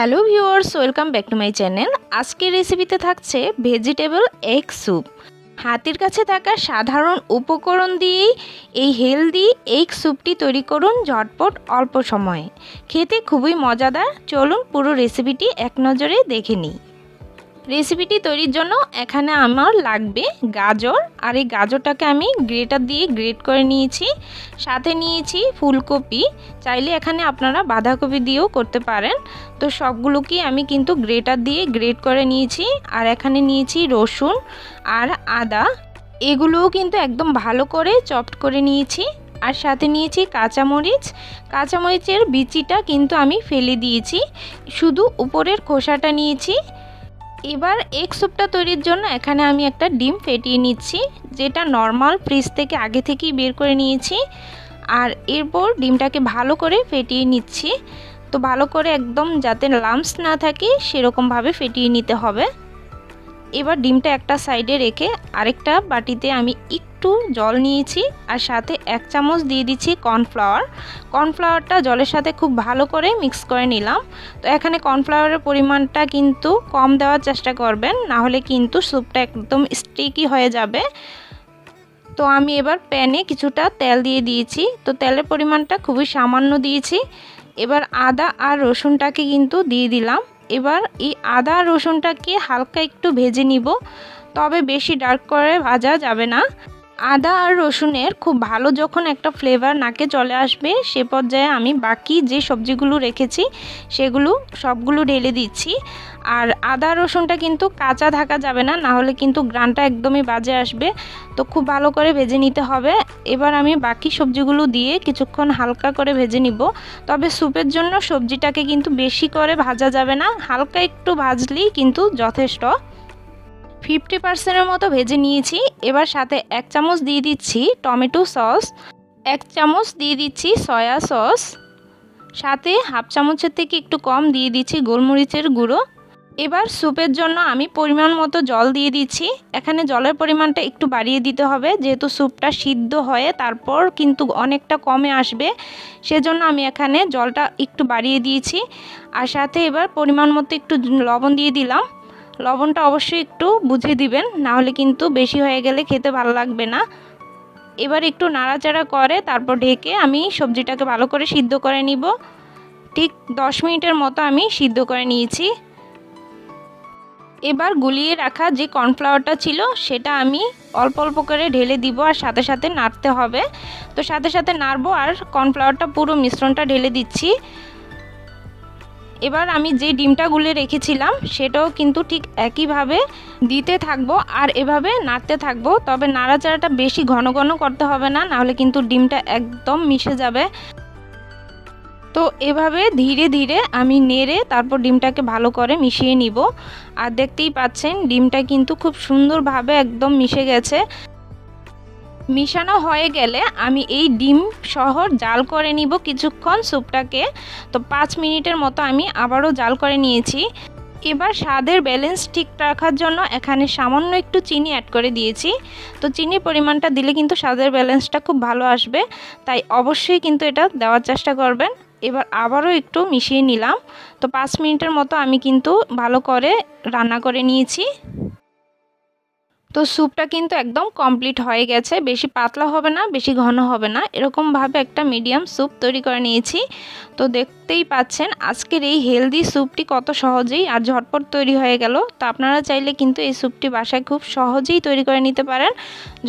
Hello viewers, welcome back to my channel. আজকের রেসিপিতে থাকছে ভেজিটেবল এগ স্যুপ। হাতের কাছে থাকা সাধারণ উপকরণ দিয়েই এই হেলদি এগ স্যুপটি তৈরি করুন ঝটপট অল্প সময়ে। খেতে খুবই মজাদার। চলুন পুরো রেসিপিটি এক নজরে দেখে নিই। রেসিপিটি তৈরির জন্য এখানে আমার লাগবে গাজর, আর এই গাজরটাকে আমি গ্রেটার দিয়ে গ্রেট করে নিয়েছি। সাথে নিয়েছি ফুলকপি, চাইলে এখানে আপনারা বাঁধাকপি দিয়েও করতে পারেন। তো সবগুলোকে আমি কিন্তু গ্রেটার দিয়ে গ্রেট করে নিয়েছি। আর এখানে নিয়েছি রসুন আর আদা, এগুলোও কিন্তু একদম ভালো করে চপড করে নিয়েছি। আর সাথে নিয়েছি কাঁচামরিচ। কাঁচামরিচের বিচিটা কিন্তু আমি ফেলে দিয়েছি, শুধু উপরের খোসাটা নিয়েছি। এবার এগ স্যুপটা তৈরির জন্য এখানে আমি একটা ডিম ফেটিয়ে নিচ্ছি, যেটা নর্মাল ফ্রিজ থেকে আগে থেকেই বের করে নিয়েছি। আর এরপর ডিমটাকে ভালো করে ফেটিয়ে নিচ্ছি। তো ভালো করে একদম যাতে লাম্পস না থাকে সেরকমভাবে ফেটিয়ে নিতে হবে। এবার ডিমটা একটা সাইডে রেখে আরেকটা বাটিতে আমি একটু জল নিয়েছি, আর সাথে 1 চামচ দিয়ে দিচ্ছি কর্নফ্লাওয়ার। কর্নফ্লাওয়ারটা জলের সাথে খুব ভালো করে মিক্স করে নিলাম। তো এখানে কর্নফ্লাওয়ারের পরিমাণটা কিন্তু কম দেওয়ার চেষ্টা করবেন, না হলে কিন্তু স্যুপটা একদম স্টিকি হয়ে যাবে। তো আমি এবার প্যানে কিছুটা তেল দিয়ে দিয়েছি। তো তেলের পরিমাণটা খুবই সামান্য দিয়েছি। এবার আদা আর রসুনটাকে কিন্তু দিয়ে দিলাম। এবার এই আদা আর রসুনটাকে হালকা একটু ভেজে নিব, তবে বেশি ডার্ক করে ভাজা যাবে না। আদা আর রসুনের খুব ভালো যখন একটা ফ্লেভার নাকে চলে আসবে, সে পর্যায়ে আমি বাকি যে সবজিগুলো রেখেছি সেগুলো সবগুলো ঢেলে দিচ্ছি। আর আদা রসুনটা কিন্তু কাঁচা থাকা যাবে না, না হলে কিন্তু গ্রানটা একদমই বাজে আসবে। তো খুব ভালো করে ভেজে নিতে হবে। এবার আমি বাকি সবজিগুলো দিয়ে কিছুক্ষণ হালকা করে ভেজে নিব। তবে স্যুপের জন্য সবজিটাকে কিন্তু বেশি করে ভাজা যাবে না, হালকা একটু ভাজলেই কিন্তু যথেষ্ট। 50% মতো ভেজে নিয়েছি। এবার সাথে 1 চামচ দিয়ে দিচ্ছি টমেটো সস, 1 চামচ দিয়ে দিচ্ছি সয়া সস, সাথে হাফ চামচের থেকে একটু কম দিয়ে দিচ্ছি গোলমরিচের গুঁড়ো। এবার স্যুপের জন্য আমি পরিমাণ মতো জল দিয়ে দিচ্ছি। এখানে জলের পরিমাণটা একটু বাড়িয়ে দিতে হবে, যেহেতু স্যুপটা সিদ্ধ হয়ে তারপর কিন্তু অনেকটা কমে আসবে, সেজন্য আমি এখানে জলটা একটু বাড়িয়ে দিয়েছি। আর সাথে এবার পরিমাণ মতো একটু লবণ দিয়ে দিলাম। লবণটা অবশ্যই একটু বুঝে দিবেন, না হলে কিন্তু বেশি হয়ে গেলে খেতে ভালো লাগবে না। এবার একটু নাড়াচাড়া করে তারপর ঢেকে আমি সবজিটাকে ভালো করে সিদ্ধ করে নিব। ঠিক 10 মিনিটের মতো আমি সিদ্ধ করে নিয়েছি। এবার গুলিয়ে রাখা যে কর্নফ্লাওয়ারটা ছিল সেটা আমি অল্প অল্প করে ঢেলে দিব, আর সাথে সাথে নাড়তে হবে। তো সাথে সাথে নাড়বো, আর কর্নফ্লাওয়ারটা পুরো মিশ্রণটা ঢেলে দিচ্ছি। এবার আমি যে ডিমটা গুলে রেখেছিলাম সেটাও কিন্তু ঠিক একইভাবে দিতে থাকবো, আর এভাবে নাড়তে থাকবো। তবে নাড়াচাড়াটা বেশি ঘন ঘন করতে হবে না, নাহলে কিন্তু ডিমটা একদম মিশে যাবে। তো এভাবে ধীরে ধীরে আমি নেড়ে তারপর ডিমটাকে ভালো করে মিশিয়ে নিব। আর দেখতেই পাচ্ছেন ডিমটা কিন্তু খুব সুন্দরভাবে একদম মিশে গেছে। মিশানো হয়ে গেলে আমি এই ডিম সহ জাল করে নিব কিছুক্ষণ স্যুপটাকে। তো 5 মিনিটের মতো আমি আবারও জাল করে নিয়েছি। এবার স্বাদের ব্যালেন্স ঠিক রাখার জন্য এখানে সামান্য একটু চিনি অ্যাড করে দিয়েছি। তো চিনির পরিমাণটা দিলে কিন্তু স্বাদের ব্যালেন্সটা খুব ভালো আসবে, তাই অবশ্যই কিন্তু এটা দেওয়ার চেষ্টা করবেন। এবার আবারও একটু মিশিয়ে নিলাম। তো 5 মিনিটের মতো আমি কিন্তু ভালো করে রান্না করে নিয়েছি। তো স্যুপটা কিন্তু একদম কমপ্লিট হয়ে গেছে। বেশি পাতলা হবে না, বেশি ঘন হবে না, এরকমভাবে একটা মিডিয়াম স্যুপ তৈরি করে নিয়েছি। তো দেখতেই পাচ্ছেন আজকের এই হেলদি স্যুপটি কত সহজেই আর ঝটপট তৈরি হয়ে গেল। তো আপনারা চাইলে কিন্তু এই স্যুপটি বাসায় খুব সহজেই তৈরি করে নিতে পারেন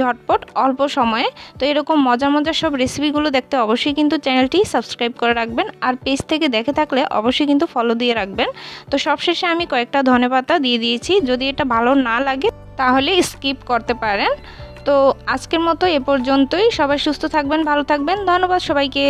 ঝটপট অল্প সময়ে। তো এরকম মজার মজার সব রেসিপিগুলো দেখতে অবশ্যই কিন্তু চ্যানেলটি সাবস্ক্রাইব করে রাখবেন, আর পেজ থেকে দেখে থাকলে অবশ্যই কিন্তু ফলো দিয়ে রাখবেন। তো সবশেষে আমি কয়েকটা ধনেপাতা দিয়ে দিয়েছি, যদি এটা ভালো না লাগে তাহলে স্কিপ করতে পারেন। তো আজকের মতো এ পর্যন্তই। সবাই সুস্থ থাকবেন, ভালো থাকবেন। ধন্যবাদ সবাইকে।